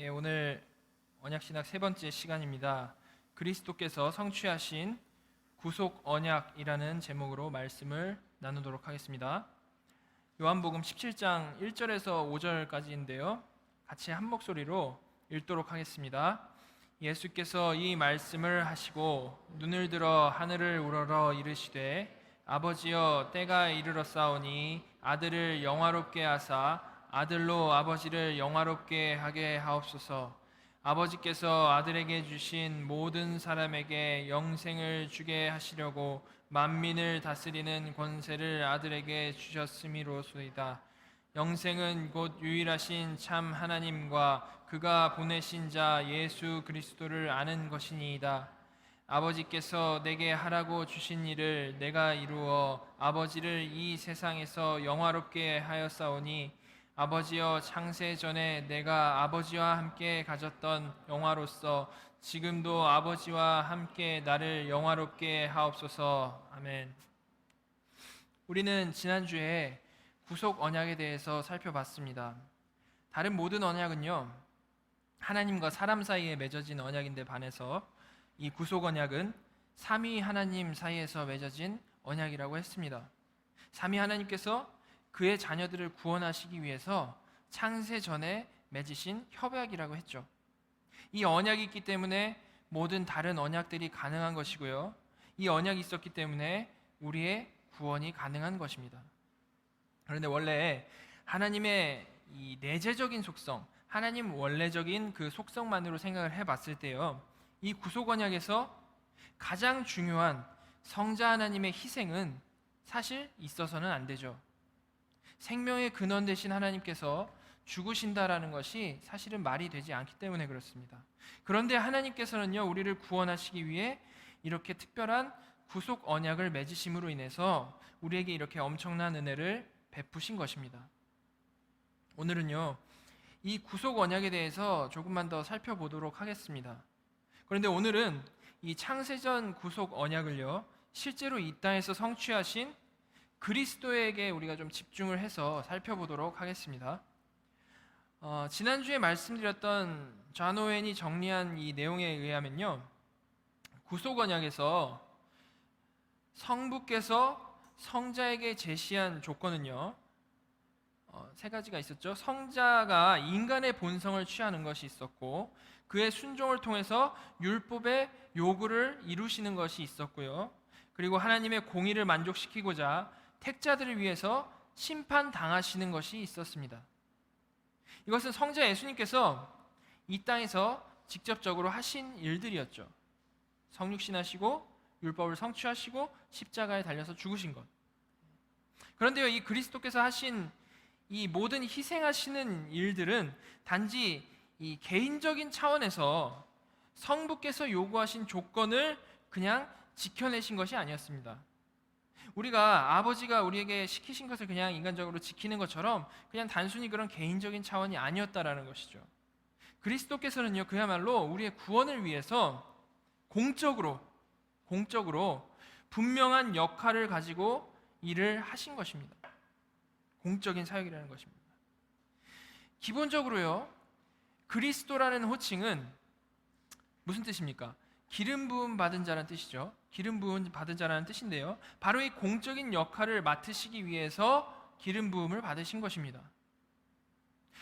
오늘 언약신학 세 번째 시간입니다. 그리스도께서 성취하신 구속 언약이라는 제목으로 말씀을 나누도록 하겠습니다. 요한복음 17장 1절에서 5절까지인데요. 같이 한 목소리로 읽도록 하겠습니다. 예수께서 이 말씀을 하시고 눈을 들어 하늘을 우러러 이르시되 아버지여 때가 이르렀사오니 아들을 영화롭게 하사 아들로 아버지를 영화롭게 하게 하옵소서. 아버지께서 아들에게 주신 모든 사람에게 영생을 주게 하시려고 만민을 다스리는 권세를 아들에게 주셨음이로소이다. 영생은 곧 유일하신 참 하나님과 그가 보내신 자 예수 그리스도를 아는 것이니이다. 아버지께서 내게 하라고 주신 일을 내가 이루어 아버지를 이 세상에서 영화롭게 하였사오니 아버지여 창세 전에 내가 아버지와 함께 가졌던 영화로서 지금도 아버지와 함께 나를 영화롭게 하옵소서. 아멘. 우리는 지난주에 구속 언약에 대해서 살펴봤습니다. 다른 모든 언약은요, 하나님과 사람 사이에 맺어진 언약인데 반해서 이 구속 언약은 삼위 하나님 사이에서 맺어진 언약이라고 했습니다. 삼위 하나님께서 그의 자녀들을 구원하시기 위해서 창세 전에 맺으신 협약이라고 했죠. 이 언약이 있기 때문에 모든 다른 언약들이 가능한 것이고요. 이 언약이 있었기 때문에 우리의 구원이 가능한 것입니다. 그런데 원래 하나님의 이 내재적인 속성, 하나님 원래적인 그 속성만으로 생각을 해봤을 때요, 이 구속 언약에서 가장 중요한 성자 하나님의 희생은 사실 있어서는 안 되죠. 생명의 근원 되신 하나님께서 죽으신다라는 것이 사실은 말이 되지 않기 때문에 그렇습니다. 그런데 하나님께서는요, 우리를 구원하시기 위해 이렇게 특별한 구속 언약을 맺으심으로 인해서 우리에게 이렇게 엄청난 은혜를 베푸신 것입니다. 오늘은요, 이 구속 언약에 대해서 조금만 더 살펴보도록 하겠습니다. 그런데 오늘은 이 창세전 구속 언약을요, 실제로 이 땅에서 성취하신 그리스도에게 우리가 좀 집중을 해서 살펴보도록 하겠습니다. 지난주에 말씀드렸던 존 오웬이 정리한 이 내용에 의하면요, 구속 언약에서 성부께서 성자에게 제시한 조건은요, 세 가지가 있었죠. 성자가 인간의 본성을 취하는 것이 있었고, 그의 순종을 통해서 율법의 요구를 이루시는 것이 있었고요. 그리고 하나님의 공의를 만족시키고자 택자들을 위해서 심판당하시는 것이 있었습니다. 이것은 성자 예수님께서 이 땅에서 직접적으로 하신 일들이었죠. 성육신하시고 율법을 성취하시고 십자가에 달려서 죽으신 것. 그런데요, 이 그리스도께서 하신 이 모든 희생하시는 일들은 단지 이 개인적인 차원에서 성부께서 요구하신 조건을 그냥 지켜내신 것이 아니었습니다. 우리가 아버지가 우리에게 시키신 것을 그냥 인간적으로 지키는 것처럼 그냥 단순히 그런 개인적인 차원이 아니었다라는 것이죠. 그리스도께서는요, 그야말로 우리의 구원을 위해서 공적으로 분명한 역할을 가지고 일을 하신 것입니다. 공적인 사역이라는 것입니다. 기본적으로요, 그리스도라는 호칭은 무슨 뜻입니까? 기름 부음 받은 자라는 뜻이죠. 기름 부음 받은 자라는 뜻인데요, 바로 이 공적인 역할을 맡으시기 위해서 기름 부음을 받으신 것입니다.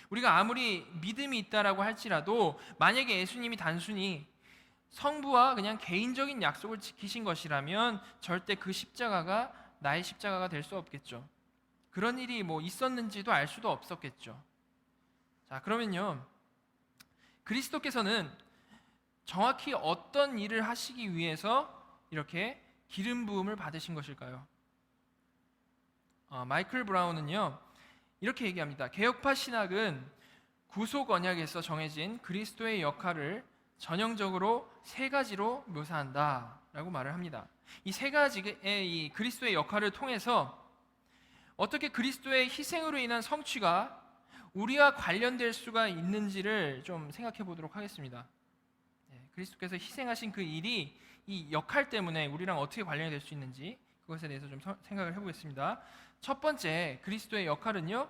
우리가 아무리 믿음이 있다라고 할지라도 만약에 예수님이 단순히 성부와 그냥 개인적인 약속을 지키신 것이라면 절대 그 십자가가 나의 십자가가 될 수 없겠죠. 그런 일이 있었는지도 알 수도 없었겠죠. 자, 그러면요, 그리스도께서는 정확히 어떤 일을 하시기 위해서 이렇게 기름 부음을 받으신 것일까요? 마이클 브라운은요, 이렇게 얘기합니다. 개혁파 신학은 구속 언약에서 정해진 그리스도의 역할을 전형적으로 세 가지로 묘사한다라고 말을 합니다. 이 세 가지의 이 그리스도의 역할을 통해서 어떻게 그리스도의 희생으로 인한 성취가 우리와 관련될 수가 있는지를 좀 생각해 보도록 하겠습니다. 그리스도께서 희생하신 그 일이 이 역할 때문에 우리랑 어떻게 관련이 될 수 있는지 그것에 대해서 좀 생각을 해보겠습니다. 첫 번째, 그리스도의 역할은요,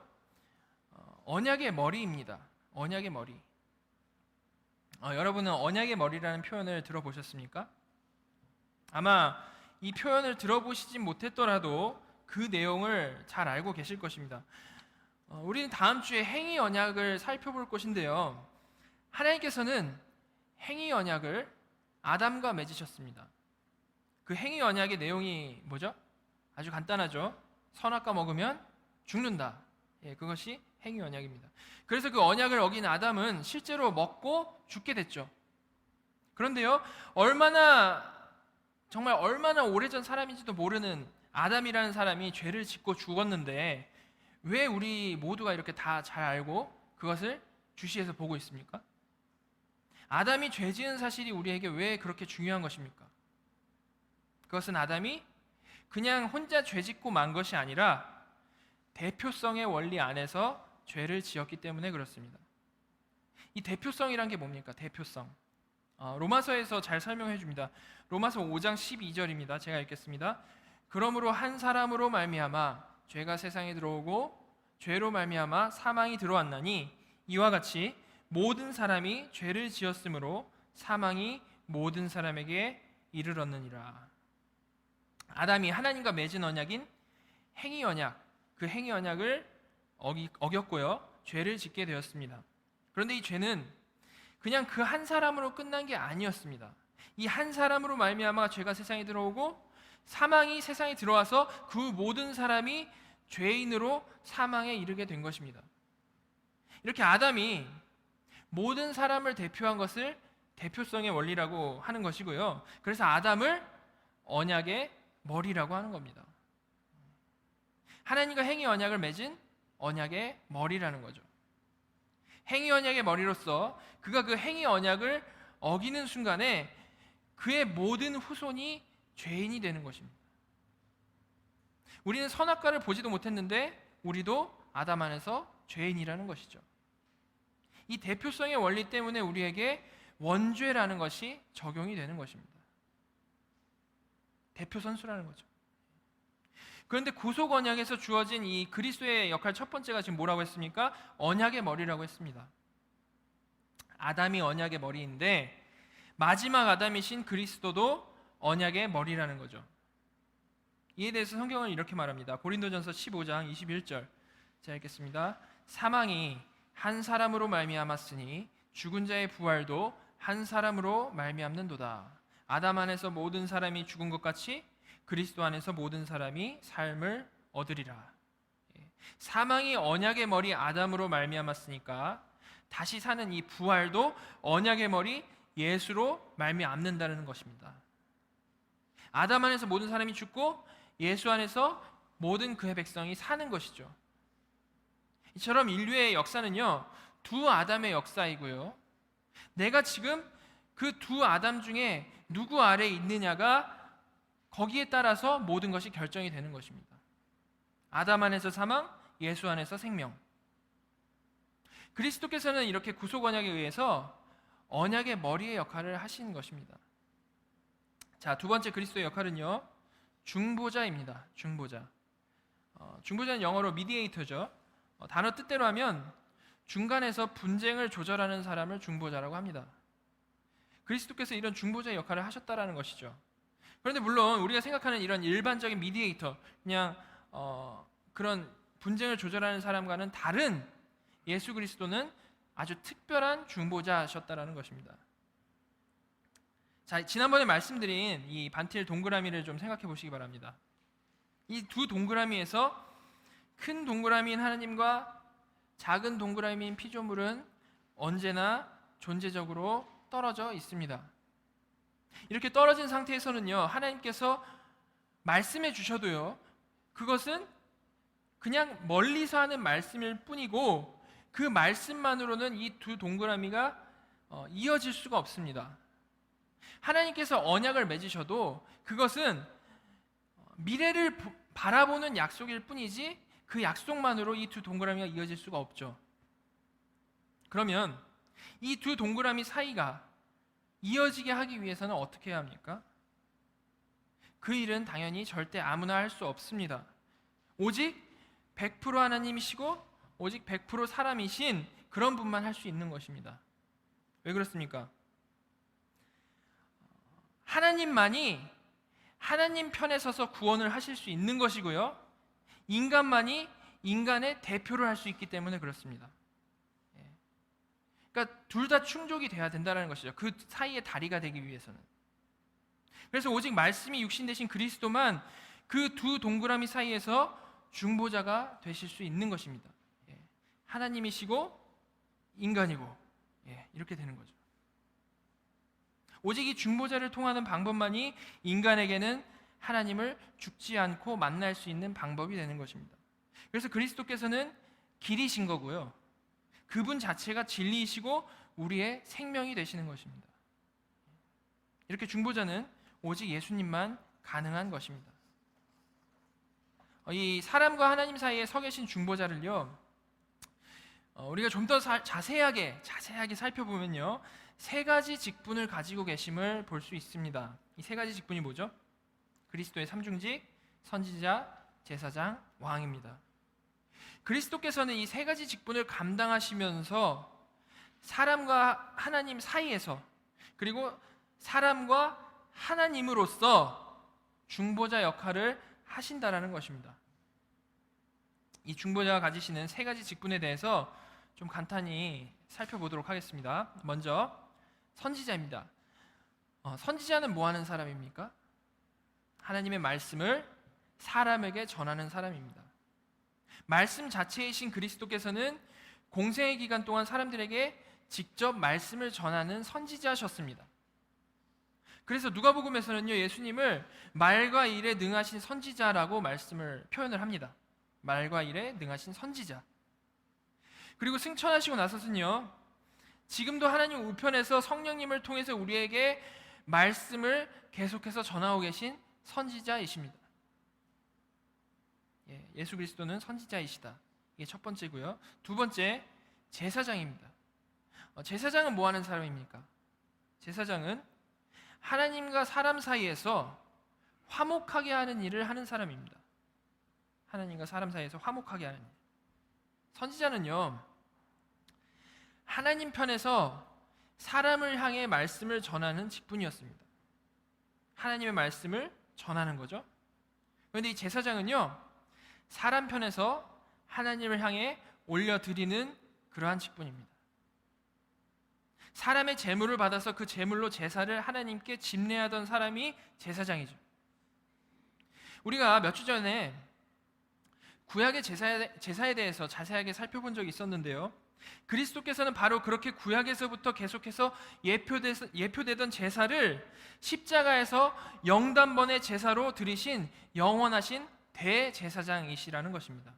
언약의 머리입니다. 언약의 머리. 여러분은 언약의 머리라는 표현을 들어보셨습니까? 아마 이 표현을 들어보시진 못했더라도 그 내용을 잘 알고 계실 것입니다. 우리는 다음 주에 행위 언약을 살펴볼 것인데요. 하나님께서는 행위 언약을 아담과 맺으셨습니다. 그 행위 언약의 내용이 뭐죠? 아주 간단하죠. 선악과 먹으면 죽는다. 그것이 행위 언약입니다. 그래서 그 언약을 어긴 아담은 실제로 먹고 죽게 됐죠. 그런데요, 정말 얼마나 오래전 사람인지도 모르는 아담이라는 사람이 죄를 짓고 죽었는데 왜 우리 모두가 이렇게 다 잘 알고 그것을 주시해서 보고 있습니까? 아담이 죄 지은 사실이 우리에게 왜 그렇게 중요한 것입니까? 그것은 아담이 그냥 혼자 죄 짓고 만 것이 아니라 대표성의 원리 안에서 죄를 지었기 때문에 그렇습니다. 이 대표성이란 게 뭡니까? 대표성. 로마서에서 잘 설명해 줍니다. 로마서 5장 12절입니다. 제가 읽겠습니다. 그러므로 한 사람으로 말미암아 죄가 세상에 들어오고 죄로 말미암아 사망이 들어왔나니 이와 같이 모든 사람이 죄를 지었으므로 사망이 모든 사람에게 이르렀느니라. 아담이 하나님과 맺은 언약인 행위 언약, 그 행위 언약을 어겼고요, 죄를 짓게 되었습니다. 그런데 이 죄는 그냥 그 한 사람으로 끝난 게 아니었습니다. 이 한 사람으로 말미암아 죄가 세상에 들어오고 사망이 세상에 들어와서 그 모든 사람이 죄인으로 사망에 이르게 된 것입니다. 이렇게 아담이 모든 사람을 대표한 것을 대표성의 원리라고 하는 것이고요. 그래서 아담을 언약의 머리라고 하는 겁니다. 하나님과 행위 언약을 맺은 언약의 머리라는 거죠. 행위 언약의 머리로서 그가 그 행위 언약을 어기는 순간에 그의 모든 후손이 죄인이 되는 것입니다. 우리는 선악과를 보지도 못했는데 우리도 아담 안에서 죄인이라는 것이죠. 이 대표성의 원리 때문에 우리에게 원죄라는 것이 적용이 되는 것입니다. 대표 선수라는 거죠. 그런데 구속 언약에서 주어진 이 그리스도의 역할 첫 번째가 지금 뭐라고 했습니까? 언약의 머리라고 했습니다. 아담이 언약의 머리인데 마지막 아담이신 그리스도도 언약의 머리라는 거죠. 이에 대해서 성경은 이렇게 말합니다. 고린도전서 15장 21절 제가 읽겠습니다. 사망이 한 사람으로 말미암았으니 죽은 자의 부활도 한 사람으로 말미암는도다. 아담 안에서 모든 사람이 죽은 것 같이 그리스도 안에서 모든 사람이 삶을 얻으리라. 사망이 언약의 머리 아담으로 말미암았으니까 다시 사는 이 부활도 언약의 머리 예수로 말미암는다는 것입니다. 아담 안에서 모든 사람이 죽고 예수 안에서 모든 그의 백성이 사는 것이죠. 이처럼 인류의 역사는요, 두 아담의 역사이고요, 내가 지금 그 두 아담 중에 누구 아래에 있느냐가 거기에 따라서 모든 것이 결정이 되는 것입니다. 아담 안에서 사망, 예수 안에서 생명. 그리스도께서는 이렇게 구속 언약에 의해서 언약의 머리의 역할을 하신 것입니다. 자, 두 번째 그리스도의 역할은요, 중보자입니다. 중보자. 중보자는 영어로 미디에이터죠. 단어 뜻대로 하면 중간에서 분쟁을 조절하는 사람을 중보자라고 합니다. 그리스도께서 이런 중보자의 역할을 하셨다라는 것이죠. 그런데 물론 우리가 생각하는 이런 일반적인 미디에이터, 그냥 그런 분쟁을 조절하는 사람과는 다른 예수 그리스도는 아주 특별한 중보자셨다라는 것입니다. 자, 지난번에 말씀드린 이 반틸 동그라미를 좀 생각해 보시기 바랍니다. 이 두 동그라미에서 큰 동그라미인 하나님과 작은 동그라미인 피조물은 언제나 존재적으로 떨어져 있습니다. 이렇게 떨어진 상태에서는요, 하나님께서 말씀해 주셔도요, 그것은 그냥 멀리서 하는 말씀일 뿐이고 그 말씀만으로는 이 두 동그라미가 이어질 수가 없습니다. 하나님께서 언약을 맺으셔도 그것은 미래를 바라보는 약속일 뿐이지 그 약속만으로 이 두 동그라미가 이어질 수가 없죠. 그러면 이 두 동그라미 사이가 이어지게 하기 위해서는 어떻게 해야 합니까? 그 일은 당연히 절대 아무나 할 수 없습니다. 오직 100% 하나님이시고 오직 100% 사람이신 그런 분만 할 수 있는 것입니다. 왜 그렇습니까? 하나님만이 하나님 편에 서서 구원을 하실 수 있는 것이고요, 인간만이 인간의 대표를 할 수 있기 때문에 그렇습니다. 그러니까 둘 다 충족이 돼야 된다는 것이죠. 그 사이의 다리가 되기 위해서는. 그래서 오직 말씀이 육신 되신 그리스도만 그 두 동그라미 사이에서 중보자가 되실 수 있는 것입니다. 하나님이시고 인간이고, 이렇게 되는 거죠. 오직 이 중보자를 통하는 방법만이 인간에게는 하나님을 죽지 않고 만날 수 있는 방법이 되는 것입니다. 그래서 그리스도께서는 길이신 거고요, 그분 자체가 진리이시고 우리의 생명이 되시는 것입니다. 이렇게 중보자는 오직 예수님만 가능한 것입니다. 이 사람과 하나님 사이에 서 계신 중보자를요, 우리가 좀 더 자세하게 살펴보면요, 세 가지 직분을 가지고 계심을 볼 수 있습니다. 이 세 가지 직분이 뭐죠? 그리스도의 삼중직, 선지자, 제사장, 왕입니다. 그리스도께서는 이 세 가지 직분을 감당하시면서 사람과 하나님 사이에서, 그리고 사람과 하나님으로서 중보자 역할을 하신다라는 것입니다. 이 중보자가 가지시는 세 가지 직분에 대해서 좀 간단히 살펴보도록 하겠습니다. 먼저 선지자입니다. 선지자는 뭐 하는 사람입니까? 하나님의 말씀을 사람에게 전하는 사람입니다. 말씀 자체이신 그리스도께서는 공생의 기간 동안 사람들에게 직접 말씀을 전하는 선지자셨습니다. 그래서 누가복음에서는요, 예수님을 말과 일에 능하신 선지자라고 말씀을 표현을 합니다. 말과 일에 능하신 선지자. 그리고 승천하시고 나서는요, 지금도 하나님 우편에서 성령님을 통해서 우리에게 말씀을 계속해서 전하고 계신 선지자이십니다. 예수 그리스도는 선지자이시다. 이게 첫 번째고요. 두 번째, 제사장입니다. 제사장은 뭐 하는 사람입니까? 제사장은 하나님과 사람 사이에서 화목하게 하는 일을 하는 사람입니다. 하나님과 사람 사이에서 화목하게 하는 일. 선지자는요, 하나님 편에서 사람을 향해 말씀을 전하는 직분이었습니다. 하나님의 말씀을 전하는 거죠. 그런데 이 제사장은요, 사람 편에서 하나님을 향해 올려드리는 그러한 직분입니다. 사람의 제물을 받아서 그 제물로 제사를 하나님께 집례하던 사람이 제사장이죠. 우리가 몇 주 전에 구약의 제사에 대해서 자세하게 살펴본 적이 있었는데요, 그리스도께서는 바로 그렇게 구약에서부터 계속해서 예표되던 제사를 십자가에서 영단번의 제사로 드리신 영원하신 대제사장이시라는 것입니다.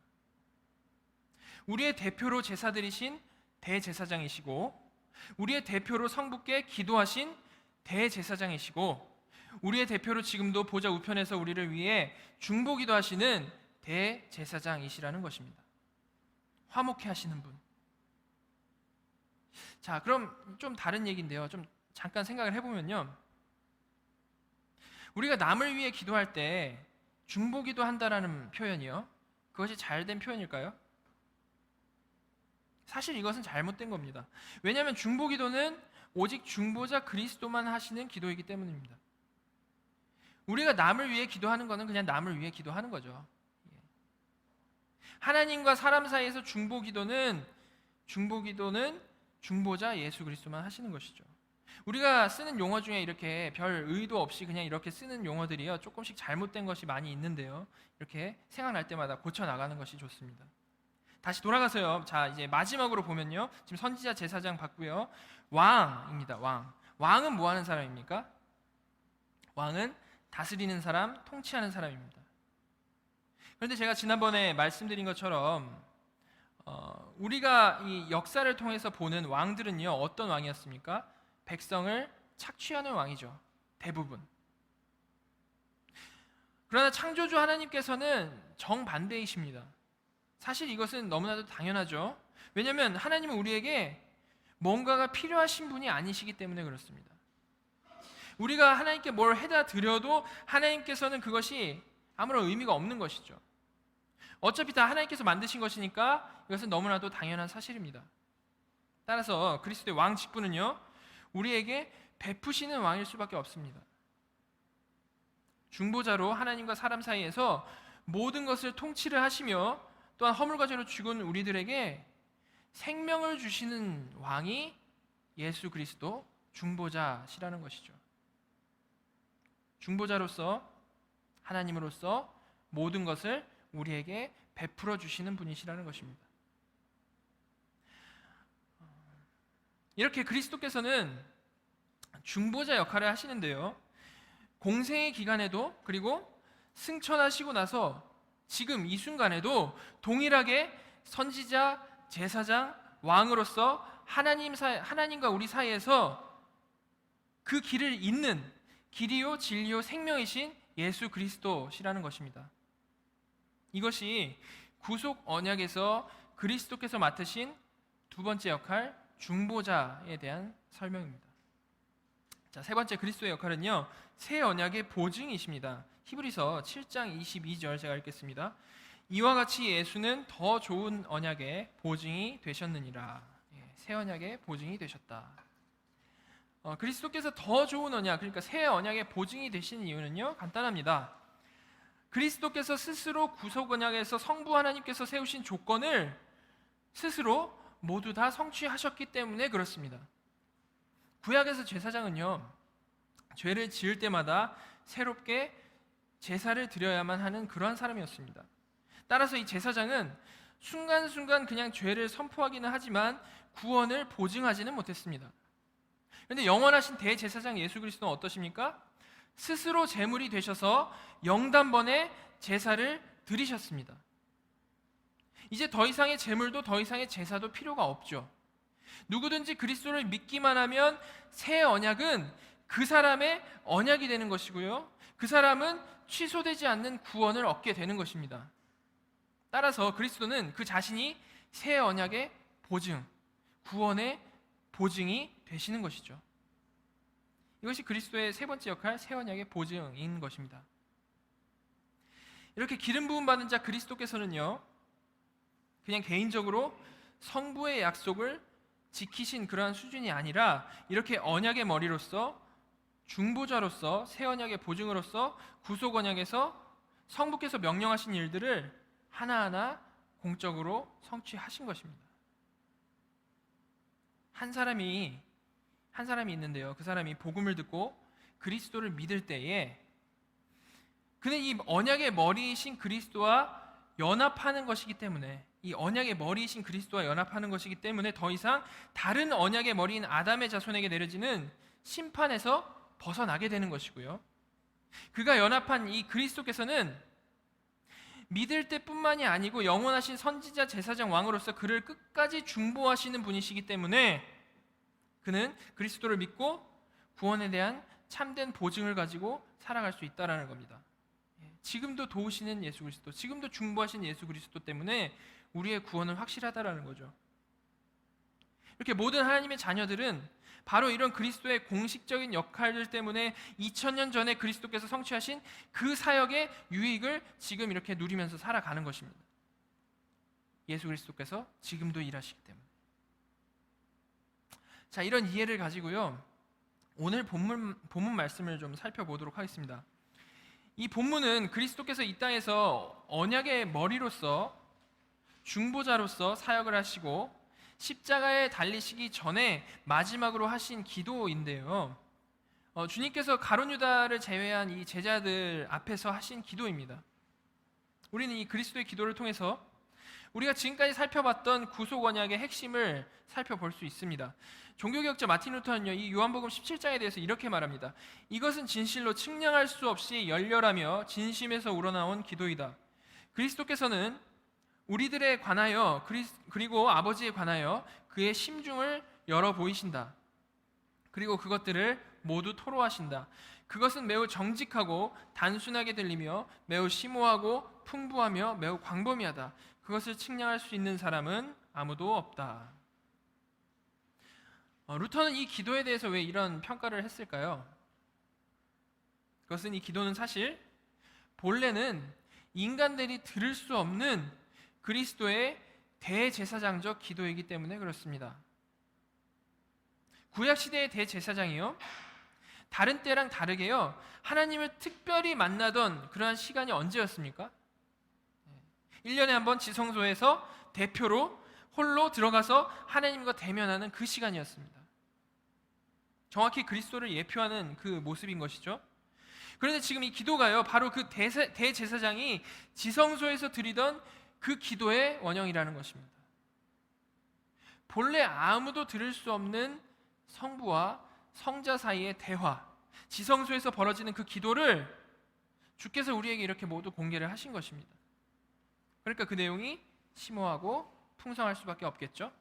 우리의 대표로 제사 드리신 대제사장이시고, 우리의 대표로 성부께 기도하신 대제사장이시고, 우리의 대표로 지금도 보좌 우편에서 우리를 위해 중보기도 하시는 대제사장이시라는 것입니다. 화목해 하시는 분. 자, 그럼 좀 다른 얘기인데요, 좀 잠깐 생각을 해보면요, 우리가 남을 위해 기도할 때 중보기도 한다라는 표현이요, 그것이 잘된 표현일까요? 사실 이것은 잘못된 겁니다. 왜냐하면 중보기도는 오직 중보자 그리스도만 하시는 기도이기 때문입니다. 우리가 남을 위해 기도하는 것은 그냥 남을 위해 기도하는 거죠. 하나님과 사람 사이에서 중보기도는 중보자 예수 그리스도만 하시는 것이죠. 우리가 쓰는 용어 중에 이렇게 별 의도 없이 그냥 이렇게 쓰는 용어들이요, 조금씩 잘못된 것이 많이 있는데요, 이렇게 생각날 때마다 고쳐나가는 것이 좋습니다. 다시 돌아가서요, 자, 이제 마지막으로 보면요, 지금 선지자, 제사장 봤고요, 왕입니다. 왕은 뭐 하는 사람입니까? 왕은 다스리는 사람, 통치하는 사람입니다. 그런데 제가 지난번에 말씀드린 것처럼 우리가 이 역사를 통해서 보는 왕들은요, 어떤 왕이었습니까? 백성을 착취하는 왕이죠, 대부분. 그러나 창조주 하나님께서는 정반대이십니다. 사실 이것은 너무나도 당연하죠. 왜냐하면 하나님은 우리에게 뭔가가 필요하신 분이 아니시기 때문에 그렇습니다. 우리가 하나님께 뭘 해다 드려도 하나님께서는 그것이 아무런 의미가 없는 것이죠. 어차피 다 하나님께서 만드신 것이니까 이것은 너무나도 당연한 사실입니다. 따라서 그리스도의 왕 직분은요, 우리에게 베푸시는 왕일 수밖에 없습니다. 중보자로 하나님과 사람 사이에서 모든 것을 통치를 하시며 또한 허물과 죄로 죽은 우리들에게 생명을 주시는 왕이 예수 그리스도 중보자시라는 것이죠. 중보자로서 하나님으로서 모든 것을 우리에게 베풀어 주시는 분이시라는 것입니다. 이렇게 그리스도께서는 중보자 역할을 하시는데요, 공생의 기간에도 그리고 승천하시고 나서 지금 이 순간에도 동일하게 선지자, 제사장, 왕으로서 하나님과 우리 사이에서 그 길을 잇는 길이요 진리요 생명이신 예수 그리스도시라는 것입니다. 이것이 구속 언약에서 그리스도께서 맡으신 두 번째 역할, 중보자에 대한 설명입니다. 자, 세 번째 그리스도의 역할은요, 새 언약의 보증이십니다. 히브리서 7장 22절 제가 읽겠습니다. 이와 같이 예수는 더 좋은 언약의 보증이 되셨느니라. 새 언약의 보증이 되셨다. 그리스도께서 더 좋은 언약, 그러니까 새 언약의 보증이 되신 이유는요, 간단합니다. 그리스도께서 스스로 구속 언약에서 성부 하나님께서 세우신 조건을 스스로 모두 다 성취하셨기 때문에 그렇습니다. 구약에서 제사장은요, 죄를 지을 때마다 새롭게 제사를 드려야만 하는 그러한 사람이었습니다. 따라서 이 제사장은 순간순간 그냥 죄를 선포하기는 하지만 구원을 보증하지는 못했습니다. 그런데 영원하신 대제사장 예수 그리스도는 어떠십니까? 스스로 제물이 되셔서 영단번에 제사를 드리셨습니다. 이제 더 이상의 제물도 더 이상의 제사도 필요가 없죠. 누구든지 그리스도를 믿기만 하면 새 언약은 그 사람의 언약이 되는 것이고요, 그 사람은 취소되지 않는 구원을 얻게 되는 것입니다. 따라서 그리스도는 그 자신이 새 언약의 보증, 구원의 보증이 되시는 것이죠. 이것이 그리스도의 세 번째 역할, 새 언약의 보증인 것입니다. 이렇게 기름 부음 받은 자 그리스도께서는요, 그냥 개인적으로 성부의 약속을 지키신 그러한 수준이 아니라 이렇게 언약의 머리로서, 중보자로서, 새 언약의 보증으로서 구속 언약에서 성부께서 명령하신 일들을 하나하나 공적으로 성취하신 것입니다. 한 사람이 있는데요, 그 사람이 복음을 듣고 그리스도를 믿을 때에 그는 이 언약의 머리이신 그리스도와 연합하는 것이기 때문에, 이 언약의 머리이신 그리스도와 연합하는 것이기 때문에 더 이상 다른 언약의 머리인 아담의 자손에게 내려지는 심판에서 벗어나게 되는 것이고요, 그가 연합한 이 그리스도께서는 믿을 때뿐만이 아니고 영원하신 선지자, 제사장, 왕으로서 그를 끝까지 중보하시는 분이시기 때문에 그는 그리스도를 믿고 구원에 대한 참된 보증을 가지고 살아갈 수 있다는 겁니다. 지금도 도우시는 예수 그리스도, 지금도 중보하신 예수 그리스도 때문에 우리의 구원은 확실하다는 거죠. 이렇게 모든 하나님의 자녀들은 바로 이런 그리스도의 공식적인 역할들 때문에 2000년 전에 그리스도께서 성취하신 그 사역의 유익을 지금 이렇게 누리면서 살아가는 것입니다. 예수 그리스도께서 지금도 일하시기 때문에. 자, 이런 이해를 가지고요, 오늘 본문 말씀을 좀 살펴보도록 하겠습니다. 이 본문은 그리스도께서 이 땅에서 언약의 머리로서, 중보자로서 사역을 하시고 십자가에 달리시기 전에 마지막으로 하신 기도인데요, 주님께서 가룟 유다를 제외한 이 제자들 앞에서 하신 기도입니다. 우리는 이 그리스도의 기도를 통해서 우리가 지금까지 살펴봤던 구속 언약의 핵심을 살펴볼 수 있습니다. 종교개혁자 마틴 루터는요, 이 요한복음 17장에 대해서 이렇게 말합니다. 이것은 진실로 측량할 수 없이 열렬하며 진심에서 우러나온 기도이다. 그리스도께서는 우리들에 관하여 그리고 아버지에 관하여 그의 심중을 열어 보이신다. 그리고 그것들을 모두 토로하신다. 그것은 매우 정직하고 단순하게 들리며 매우 심오하고 풍부하며 매우 광범위하다. 그것을 측량할 수 있는 사람은 아무도 없다. 루터는 이 기도에 대해서 왜 이런 평가를 했을까요? 그것은 이 기도는 사실 본래는 인간들이 들을 수 없는 그리스도의 대제사장적 기도이기 때문에 그렇습니다. 구약 시대의 대제사장이요, 다른 때랑 다르게요, 하나님을 특별히 만나던 그러한 시간이 언제였습니까? 1년에 한 번 지성소에서 대표로 홀로 들어가서 하나님과 대면하는 그 시간이었습니다. 정확히 그리스도를 예표하는 그 모습인 것이죠. 그런데 지금 이 기도가요, 바로 그 대제사장이 지성소에서 드리던 그 기도의 원형이라는 것입니다. 본래 아무도 들을 수 없는 성부와 성자 사이의 대화, 지성소에서 벌어지는 그 기도를 주께서 우리에게 이렇게 모두 공개를 하신 것입니다. 그러니까 그 내용이 심오하고 풍성할 수밖에 없겠죠.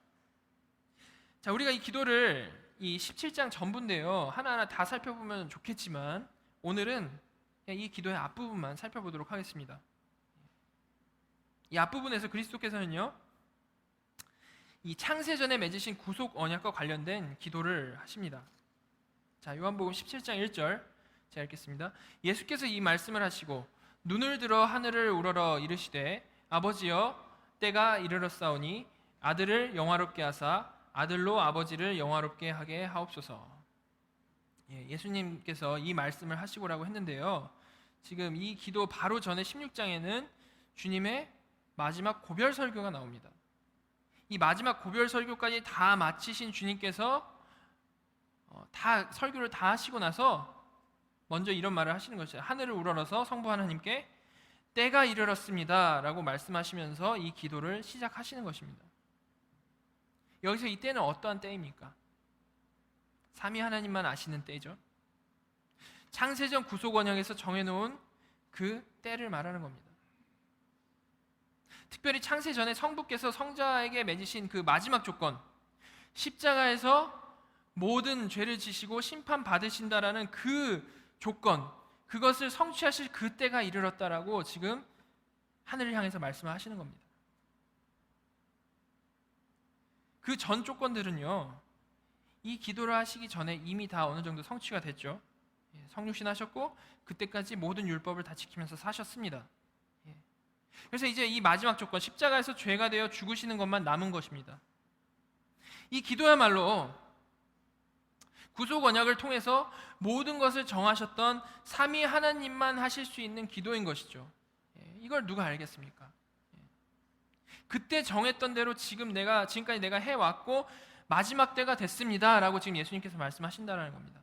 자, 우리가 이 기도를 이 17장 전부인데요, 하나하나 다 살펴보면 좋겠지만 오늘은 이 기도의 앞부분만 살펴보도록 하겠습니다. 이 앞부분에서 그리스도께서는요, 이 창세전에 맺으신 구속 언약과 관련된 기도를 하십니다. 자, 요한복음 17장 1절 제가 읽겠습니다. 예수께서 이 말씀을 하시고 눈을 들어 하늘을 우러러 이르시되 아버지여, 때가 이르렀사오니 아들을 영화롭게 하사 아들로 아버지를 영화롭게 하게 하옵소서. 예수님께서 이 말씀을 하시고라고 했는데요, 지금 이 기도 바로 전에 16장에는 주님의 마지막 고별 설교가 나옵니다. 이 마지막 고별 설교까지 다 마치신 주님께서 다 설교를 다 하시고 나서 먼저 이런 말을 하시는 것이죠. 하늘을 우러러서 성부 하나님께 때가 이르렀습니다 라고 말씀하시면서 이 기도를 시작하시는 것입니다. 여기서 이 때는 어떠한 때입니까? 삼위 하나님만 아시는 때죠. 창세전 구속 언약에서 정해놓은 그 때를 말하는 겁니다. 특별히 창세전에 성부께서 성자에게 맺으신 그 마지막 조건, 십자가에서 모든 죄를 지시고 심판받으신다라는 그 조건, 그것을 성취하실 그 때가 이르렀다라고 지금 하늘을 향해서 말씀하시는 겁니다. 그 전 조건들은요, 이 기도를 하시기 전에 이미 다 어느 정도 성취가 됐죠. 성육신 하셨고 그때까지 모든 율법을 다 지키면서 사셨습니다. 그래서 이제 이 마지막 조건, 십자가에서 죄가 되어 죽으시는 것만 남은 것입니다. 이 기도야말로 구속 언약을 통해서 모든 것을 정하셨던 삼위 하나님만 하실 수 있는 기도인 것이죠. 이걸 누가 알겠습니까? 그때 정했던 대로 지금까지 내가 해왔고 마지막 때가 됐습니다 라고 지금 예수님께서 말씀하신다는 겁니다.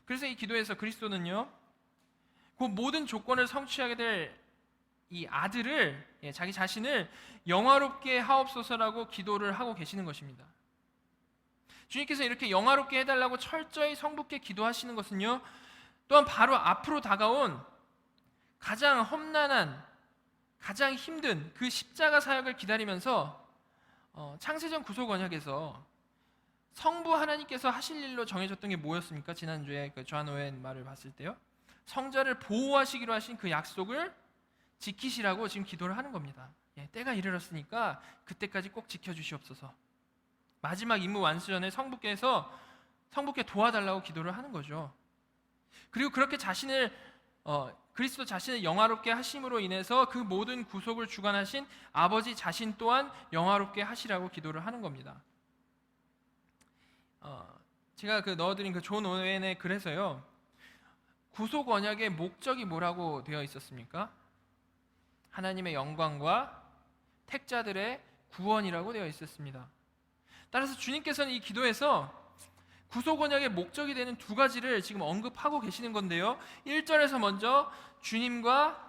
그래서 이 기도에서 그리스도는요, 그 모든 조건을 성취하게 될 이 아들을, 자기 자신을 영화롭게 하옵소서라고 기도를 하고 계시는 것입니다. 주님께서 이렇게 영화롭게 해달라고 철저히 성부께 기도하시는 것은요, 또한 바로 앞으로 다가온 가장 험난한, 가장 힘든 그 십자가 사역을 기다리면서 창세전 구속 언약에서 성부 하나님께서 하실 일로 정해졌던 게 뭐였습니까? 지난주에 그 존 오웬 말을 봤을 때요, 성자를 보호하시기로 하신 그 약속을 지키시라고 지금 기도를 하는 겁니다. 때가 이르렀으니까 그때까지 꼭 지켜주시옵소서. 마지막 임무 완수 전에 성부께 도와달라고 기도를 하는 거죠. 그리고 그렇게 그리스도 자신을 영화롭게 하심으로 인해서 그 모든 구속을 주관하신 아버지 자신 또한 영화롭게 하시라고 기도를 하는 겁니다. 제가 넣어드린 그 존 오웬의 글에서요, 구속 언약의 목적이 뭐라고 되어 있었습니까? 하나님의 영광과 택자들의 구원이라고 되어 있었습니다. 따라서 주님께서는 이 기도에서 구속 언약의 목적이 되는 두 가지를 지금 언급하고 계시는 건데요, 1절에서 먼저 주님과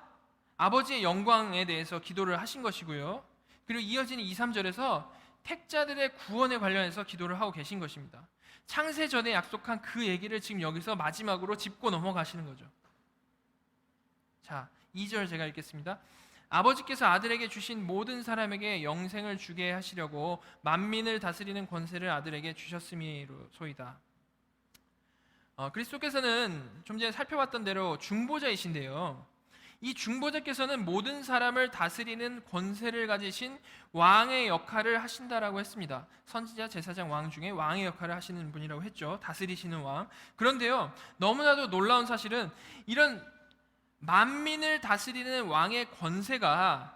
아버지의 영광에 대해서 기도를 하신 것이고요, 그리고 이어지는 2, 3절에서 택자들의 구원에 관련해서 기도를 하고 계신 것입니다. 창세 전에 약속한 그 얘기를 지금 여기서 마지막으로 짚고 넘어가시는 거죠. 자, 2절 제가 읽겠습니다. 아버지께서 아들에게 주신 모든 사람에게 영생을 주게 하시려고 만민을 다스리는 권세를 아들에게 주셨음이로소이다. 그리스도께서는 좀 전에 살펴봤던 대로 중보자이신데요, 이 중보자께서는 모든 사람을 다스리는 권세를 가지신 왕의 역할을 하신다라고 했습니다. 선지자, 제사장, 왕 중에 왕의 역할을 하시는 분이라고 했죠. 다스리시는 왕. 그런데요, 너무나도 놀라운 사실은 이런 만민을 다스리는 왕의 권세가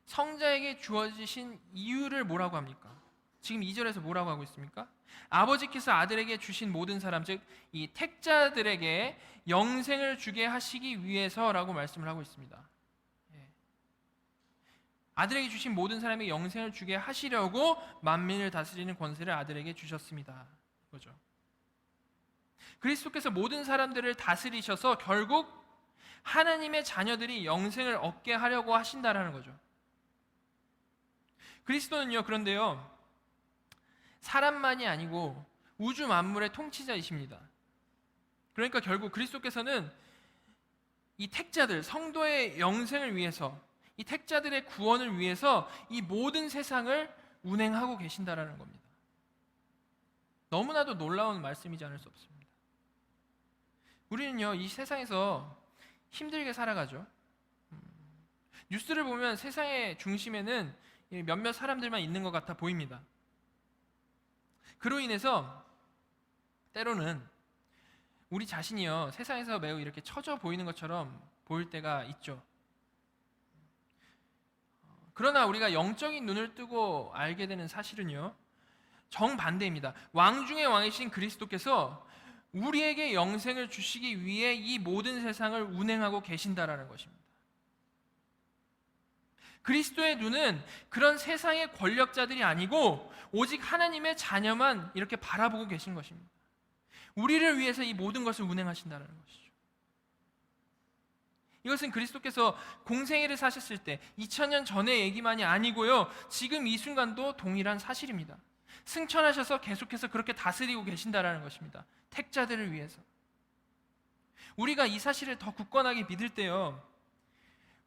성자에게 주어지신 이유를 뭐라고 합니까? 지금 2절에서 뭐라고 하고 있습니까? 아버지께서 아들에게 주신 모든 사람, 즉 이 택자들에게 영생을 주게 하시기 위해서라고 말씀을 하고 있습니다. 예. 아들에게 주신 모든 사람에게 영생을 주게 하시려고 만민을 다스리는 권세를 아들에게 주셨습니다. 그죠? 그리스도께서 모든 사람들을 다스리셔서 결국 하나님의 자녀들이 영생을 얻게 하려고 하신다라는 거죠. 그리스도는요, 그런데요, 사람만이 아니고 우주 만물의 통치자이십니다. 그러니까 결국 그리스도께서는 이 택자들, 성도의 영생을 위해서, 이 택자들의 구원을 위해서 이 모든 세상을 운행하고 계신다라는 겁니다. 너무나도 놀라운 말씀이지 않을 수 없습니다. 우리는요, 이 세상에서 힘들게 살아가죠. 뉴스를 보면 세상의 중심에는 몇몇 사람들만 있는 것 같아 보입니다. 그로 인해서 때로는 우리 자신이요, 세상에서 매우 이렇게 처져 보이는 것처럼 보일 때가 있죠. 그러나 우리가 영적인 눈을 뜨고 알게 되는 사실은요, 정반대입니다. 왕 중의 왕이신 그리스도께서 우리에게 영생을 주시기 위해 이 모든 세상을 운행하고 계신다라는 것입니다. 그리스도의 눈은 그런 세상의 권력자들이 아니고 오직 하나님의 자녀만 이렇게 바라보고 계신 것입니다. 우리를 위해서 이 모든 것을 운행하신다는 것이죠. 이것은 그리스도께서 공생애를 사셨을 때 2000년 전의 얘기만이 아니고요, 지금 이 순간도 동일한 사실입니다. 승천하셔서 계속해서 그렇게 다스리고 계신다는 것입니다. 택자들을 위해서. 우리가 이 사실을 더 굳건하게 믿을 때요,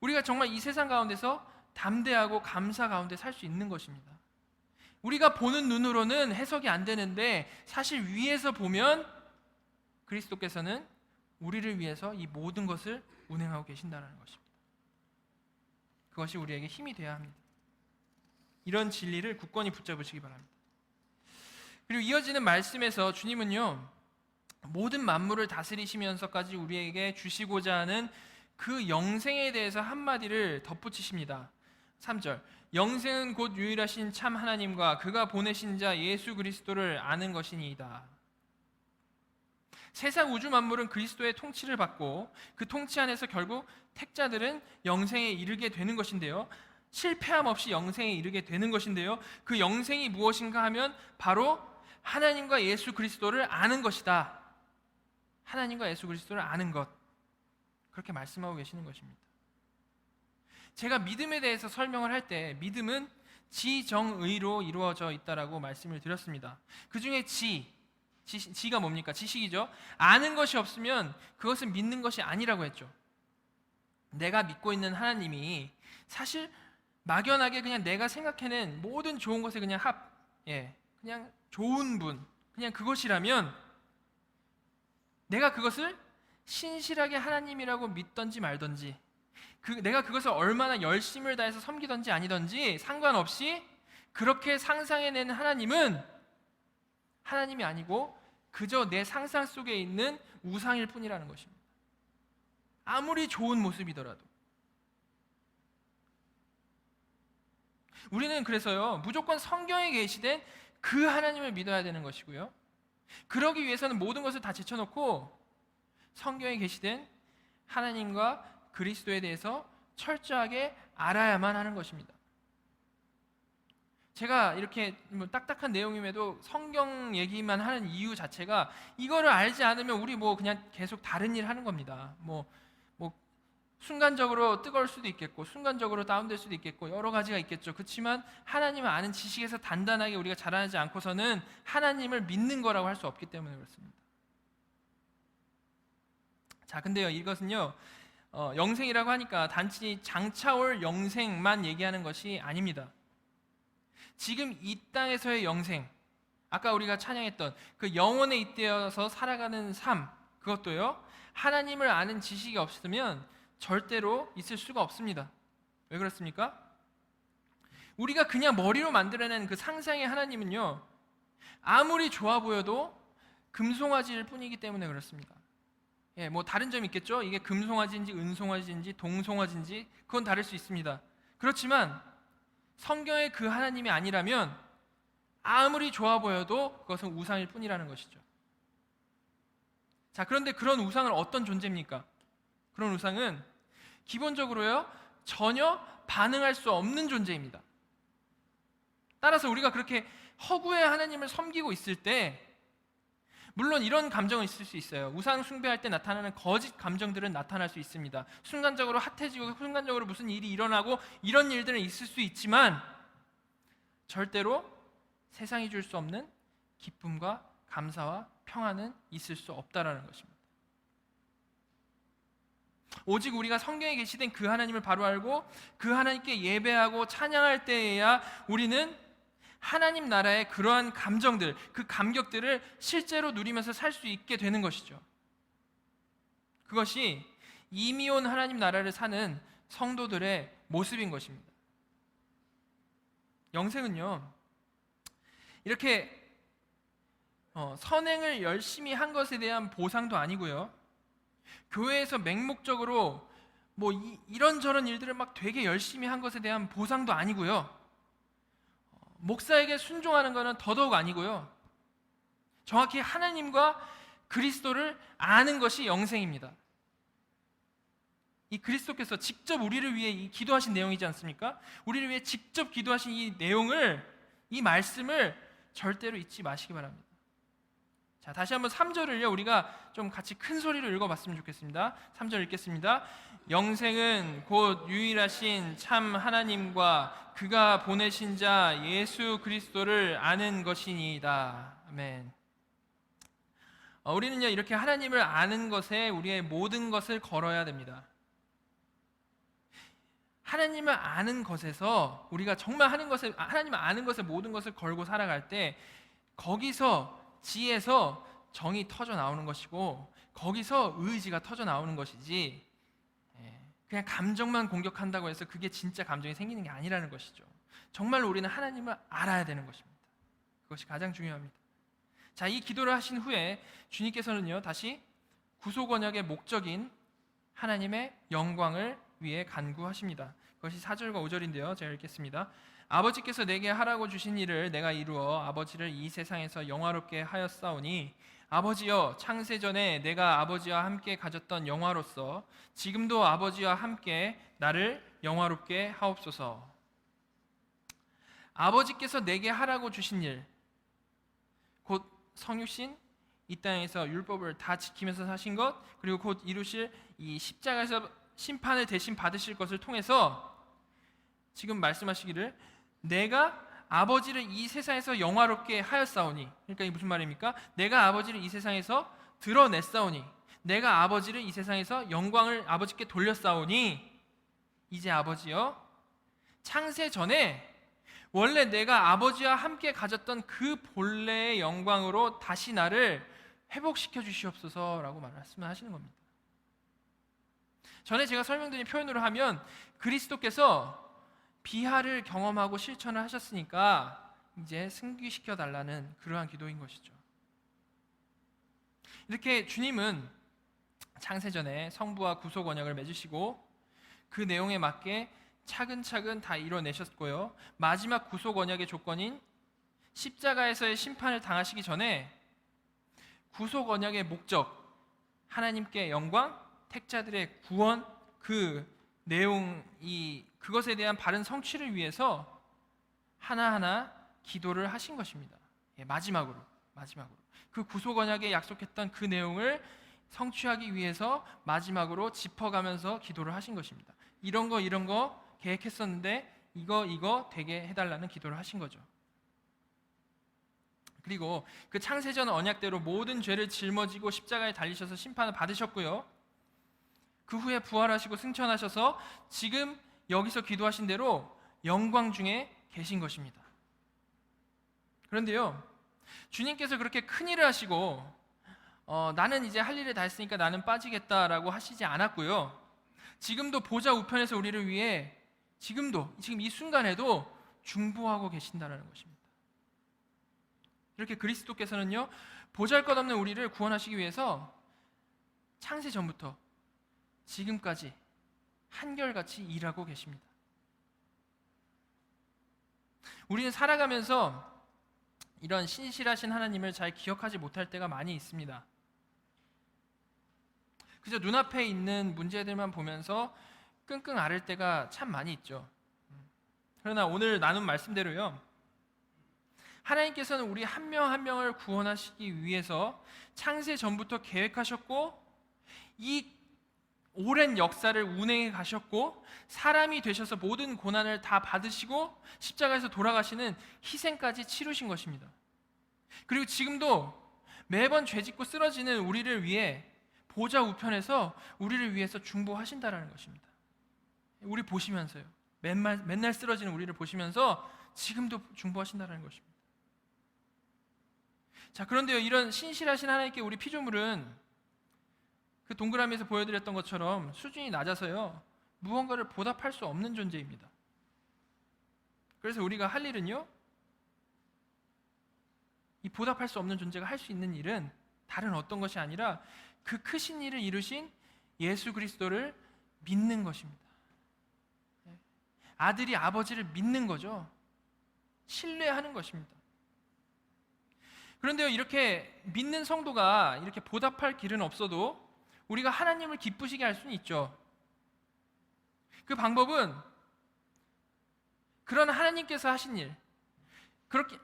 우리가 정말 이 세상 가운데서 담대하고 감사 가운데 살 수 있는 것입니다. 우리가 보는 눈으로는 해석이 안 되는데 사실 위에서 보면 그리스도께서는 우리를 위해서 이 모든 것을 운행하고 계신다는 것입니다. 그것이 우리에게 힘이 되어야 합니다. 이런 진리를 굳건히 붙잡으시기 바랍니다. 그리고 이어지는 말씀에서 주님은요, 모든 만물을 다스리시면서까지 우리에게 주시고자 하는 그 영생에 대해서 한마디를 덧붙이십니다. 3절, 영생은 곧 유일하신 참 하나님과 그가 보내신 자 예수 그리스도를 아는 것이니이다. 세상 우주 만물은 그리스도의 통치를 받고 그 통치 안에서 결국 택자들은 영생에 이르게 되는 것인데요, 실패함 없이 영생에 이르게 되는 것인데요, 그 영생이 무엇인가 하면 바로 하나님과 예수 그리스도를 아는 것이다. 하나님과 예수 그리스도를 아는 것, 그렇게 말씀하고 계시는 것입니다. 제가 믿음에 대해서 설명을 할 때 믿음은 지정의로 이루어져 있다라고 말씀을 드렸습니다. 그 중에 지가 뭡니까? 지식이죠. 아는 것이 없으면 그것은 믿는 것이 아니라고 했죠. 내가 믿고 있는 하나님이 사실 막연하게 그냥 내가 생각해낸 모든 좋은 것에 그냥 그냥 좋은 분, 그냥 그것이라면 내가 그것을 신실하게 하나님이라고 믿던지 말던지, 내가 그것을 얼마나 열심을 다해서 섬기던지 아니던지 상관없이 그렇게 상상해낸 하나님은 하나님이 아니고 그저 내 상상 속에 있는 우상일 뿐이라는 것입니다. 아무리 좋은 모습이더라도. 우리는 그래서요, 무조건 성경에 계시된 그 하나님을 믿어야 되는 것이고요, 그러기 위해서는 모든 것을 다 제쳐놓고 성경에 계시된 하나님과 그리스도에 대해서 철저하게 알아야만 하는 것입니다. 제가 이렇게 딱딱한 내용임에도 성경 얘기만 하는 이유 자체가 이거를 알지 않으면 우리 그냥 계속 다른 일 하는 겁니다. 순간적으로 뜨거울 수도 있겠고 순간적으로 다운될 수도 있겠고 여러 가지가 있겠죠. 그렇지만 하나님을 아는 지식에서 단단하게 우리가 자라나지 않고서는 하나님을 믿는 거라고 할 수 없기 때문에 그렇습니다. 자, 근데요, 이것은요, 영생이라고 하니까 단지 장차올 영생만 얘기하는 것이 아닙니다. 지금 이 땅에서의 영생, 아까 우리가 찬양했던 그 영혼에 잇대어서 살아가는 삶, 그것도요, 하나님을 아는 지식이 없으면 절대로 있을 수가 없습니다. 왜 그렇습니까? 우리가 그냥 머리로 만들어낸 그 상상의 하나님은요, 아무리 좋아 보여도 금송아지일 뿐이기 때문에 그렇습니다. 다른 점이 있겠죠. 이게 금송아지인지 은송아지인지 동송아지인지 그건 다를 수 있습니다. 그렇지만 성경의 그 하나님이 아니라면 아무리 좋아 보여도 그것은 우상일 뿐이라는 것이죠. 자, 그런데 그런 우상은 어떤 존재입니까? 그런 우상은 기본적으로요, 전혀 반응할 수 없는 존재입니다. 따라서 우리가 그렇게 허구의 하나님을 섬기고 있을 때, 물론 이런 감정은 있을 수 있어요. 우상 숭배할 때 나타나는 거짓 감정들은 나타날 수 있습니다. 순간적으로 핫해지고 순간적으로 무슨 일이 일어나고 이런 일들은 있을 수 있지만 절대로 세상이 줄 수 없는 기쁨과 감사와 평안은 있을 수 없다라는 것입니다. 오직 우리가 성경에 계시된 그 하나님을 바로 알고 그 하나님께 예배하고 찬양할 때에야 우리는 하나님 나라의 그러한 감정들, 그 감격들을 실제로 누리면서 살 수 있게 되는 것이죠. 그것이 이미 온 하나님 나라를 사는 성도들의 모습인 것입니다. 영생은요, 이렇게 선행을 열심히 한 것에 대한 보상도 아니고요, 교회에서 맹목적으로 뭐 이런저런 일들을 막 되게 열심히 한 것에 대한 보상도 아니고요, 목사에게 순종하는 것은 더더욱 아니고요, 정확히 하나님과 그리스도를 아는 것이 영생입니다. 이 그리스도께서 직접 우리를 위해 기도하신 내용이지 않습니까? 우리를 위해 직접 기도하신 이 내용을, 이 말씀을 절대로 잊지 마시기 바랍니다. 자, 다시 한번 3절을요 우리가 좀 같이 큰 소리로 읽어봤으면 좋겠습니다. 3절 읽겠습니다. 영생은 곧 유일하신 참 하나님과 그가 보내신 자 예수 그리스도를 아는 것이니이다. 아멘. 우리는요 이렇게 하나님을 아는 것에 우리의 모든 것을 걸어야 됩니다. 하나님을 아는 것에서 우리가 정말 하나님을 아는 것에 모든 것을 걸고 살아갈 때 거기서 지혜에서 정이 터져 나오는 것이고 거기서 의지가 터져 나오는 것이지, 그냥 감정만 공격한다고 해서 그게 진짜 감정이 생기는 게 아니라는 것이죠. 정말로 우리는 하나님을 알아야 되는 것입니다. 그것이 가장 중요합니다. 자, 이 기도를 하신 후에 주님께서는요 다시 구속 언약의 목적인 하나님의 영광을 위해 간구하십니다. 그것이 4절과 5절인데요 제가 읽겠습니다. 아버지께서 내게 하라고 주신 일을 내가 이루어 아버지를 이 세상에서 영화롭게 하였사오니 아버지여, 창세전에 내가 아버지와 함께 가졌던 영화로서 지금도 아버지와 함께 나를 영화롭게 하옵소서. 아버지께서 내게 하라고 주신 일, 곧 성육신, 이 땅에서 율법을 다 지키면서 사신 것, 그리고 곧 이루실 이 십자가에서 심판을 대신 받으실 것을 통해서 지금 말씀하시기를 내가 아버지를 이 세상에서 영화롭게 하였사오니, 그러니까 이게 무슨 말입니까? 내가 아버지를 이 세상에서 드러냈사오니, 내가 아버지를 이 세상에서 영광을 아버지께 돌렸사오니, 이제 아버지여, 창세 전에 원래 내가 아버지와 함께 가졌던 그 본래의 영광으로 다시 나를 회복시켜 주시옵소서라고 말씀하시는 겁니다. 전에 제가 설명드린 표현으로 하면 그리스도께서 비하를 경험하고 실천을 하셨으니까 이제 승귀시켜 달라는 그러한 기도인 것이죠. 이렇게 주님은 창세전에 성부와 구속 언약을 맺으시고 그 내용에 맞게 차근차근 다 이뤄내셨고요, 마지막 구속 언약의 조건인 십자가에서의 심판을 당하시기 전에 구속 언약의 목적, 하나님께 영광, 택자들의 구원, 그 내용이 그것에 대한 바른 성취를 위해서 하나하나 기도를 하신 것입니다. 마지막으로 그 구속 언약에 약속했던 그 내용을 성취하기 위해서 마지막으로 짚어가면서 기도를 하신 것입니다. 이런 거 계획했었는데 이거 되게 해달라는 기도를 하신 거죠. 그리고 그 창세전 언약대로 모든 죄를 짊어지고 십자가에 달리셔서 심판을 받으셨고요, 그 후에 부활하시고 승천하셔서 지금 여기서 기도하신 대로 영광 중에 계신 것입니다. 그런데요, 주님께서 그렇게 큰 일을 하시고 나는 이제 할 일을 다 했으니까 나는 빠지겠다라고 하시지 않았고요, 지금도 보좌 우편에서 우리를 위해 지금 이 순간에도 중보하고 계신다는 것입니다. 이렇게 그리스도께서는요 보잘것없는 우리를 구원하시기 위해서 창세 전부터 지금까지 한결같이 일하고 계십니다. 우리는 살아가면서 이런 신실하신 하나님을 잘 기억하지 못할 때가 많이 있습니다. 그저 눈앞에 있는 문제들만 보면서 끙끙 앓을 때가 참 많이 있죠. 그러나 오늘 나눈 말씀대로요, 하나님께서는 우리 한 명 한 명을 구원하시기 위해서 창세 전부터 계획하셨고 이 오랜 역사를 운행해 가셨고 사람이 되셔서 모든 고난을 다 받으시고 십자가에서 돌아가시는 희생까지 치르신 것입니다. 그리고 지금도 매번 죄짓고 쓰러지는 우리를 위해 보좌 우편에서 우리를 위해서 중보하신다라는 것입니다. 우리 보시면서요, 맨날 쓰러지는 우리를 보시면서 지금도 중보하신다라는 것입니다. 자, 그런데요, 이런 신실하신 하나님께 우리 피조물은 그 동그라미에서 보여드렸던 것처럼 수준이 낮아서요, 무언가를 보답할 수 없는 존재입니다. 그래서 우리가 할 일은요, 이 보답할 수 없는 존재가 할 수 있는 일은 다른 어떤 것이 아니라 그 크신 일을 이루신 예수 그리스도를 믿는 것입니다. 아들이 아버지를 믿는 거죠. 신뢰하는 것입니다. 그런데요, 이렇게 믿는 성도가 이렇게 보답할 길은 없어도 우리가 하나님을 기쁘시게 할 수는 있죠. 그 방법은 그런 하나님께서 하신 일, 그렇게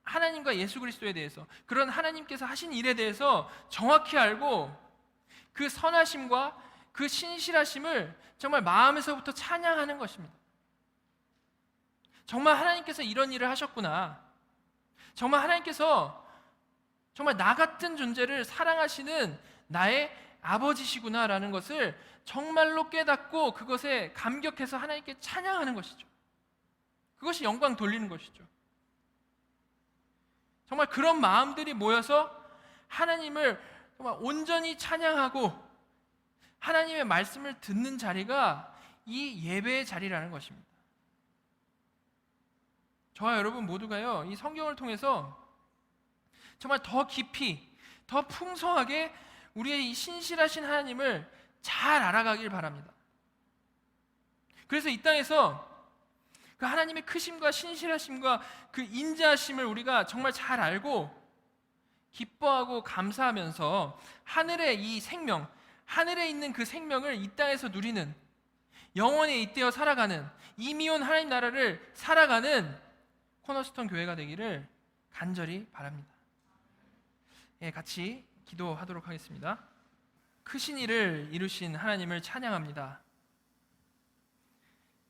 하나님과 예수 그리스도에 대해서, 그런 하나님께서 하신 일에 대해서 정확히 알고 그 선하심과 그 신실하심을 정말 마음에서부터 찬양하는 것입니다. 정말 하나님께서 이런 일을 하셨구나, 정말 하나님께서 정말 나 같은 존재를 사랑하시는 나의 아버지시구나라는 것을 정말로 깨닫고 그것에 감격해서 하나님께 찬양하는 것이죠. 그것이 영광 돌리는 것이죠. 정말 그런 마음들이 모여서 하나님을 정말 온전히 찬양하고 하나님의 말씀을 듣는 자리가 이 예배의 자리라는 것입니다. 저와 여러분 모두가요, 이 성경을 통해서 정말 더 깊이, 더 풍성하게 우리의 이 신실하신 하나님을 잘 알아가길 바랍니다. 그래서 이 땅에서 그 하나님의 크심과 신실하심과 그 인자하심을 우리가 정말 잘 알고 기뻐하고 감사하면서 하늘의 이 생명, 하늘에 있는 그 생명을 이 땅에서 누리는, 영원에 잇대어 살아가는, 이미 온 하나님 나라를 살아가는 코너스톤 교회가 되기를 간절히 바랍니다. 예, 같이 기도하도록 하겠습니다. 크신 일을 이루신 하나님을 찬양합니다.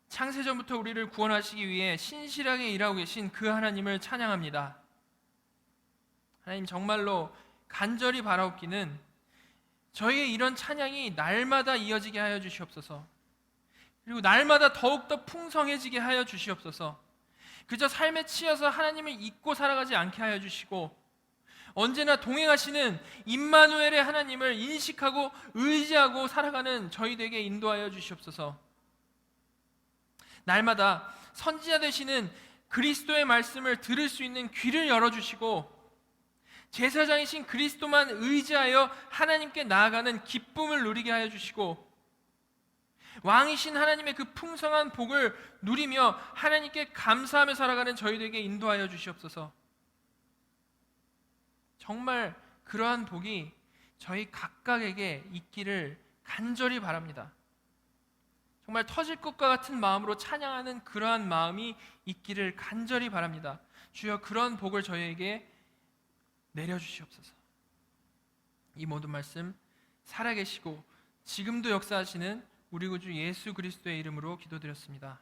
창세전부터 우리를 구원하시기 위해 신실하게 일하고 계신 그 하나님을 찬양합니다. 하나님, 정말로 간절히 바라옵기는 저희의 이런 찬양이 날마다 이어지게 하여 주시옵소서. 그리고 날마다 더욱더 풍성해지게 하여 주시옵소서. 그저 삶에 치여서 하나님을 잊고 살아가지 않게 하여 주시고 언제나 동행하시는 임마누엘의 하나님을 인식하고 의지하고 살아가는 저희에게 인도하여 주시옵소서. 날마다 선지자 되시는 그리스도의 말씀을 들을 수 있는 귀를 열어주시고 제사장이신 그리스도만 의지하여 하나님께 나아가는 기쁨을 누리게 하여 주시고 왕이신 하나님의 그 풍성한 복을 누리며 하나님께 감사하며 살아가는 저희들에게 인도하여 주시옵소서. 정말 그러한 복이 저희 각각에게 있기를 간절히 바랍니다. 정말 터질 것과 같은 마음으로 찬양하는 그러한 마음이 있기를 간절히 바랍니다. 주여, 그런 복을 저희에게 내려주시옵소서. 이 모든 말씀 살아계시고 지금도 역사하시는 우리 구주 예수 그리스도의 이름으로 기도드렸습니다.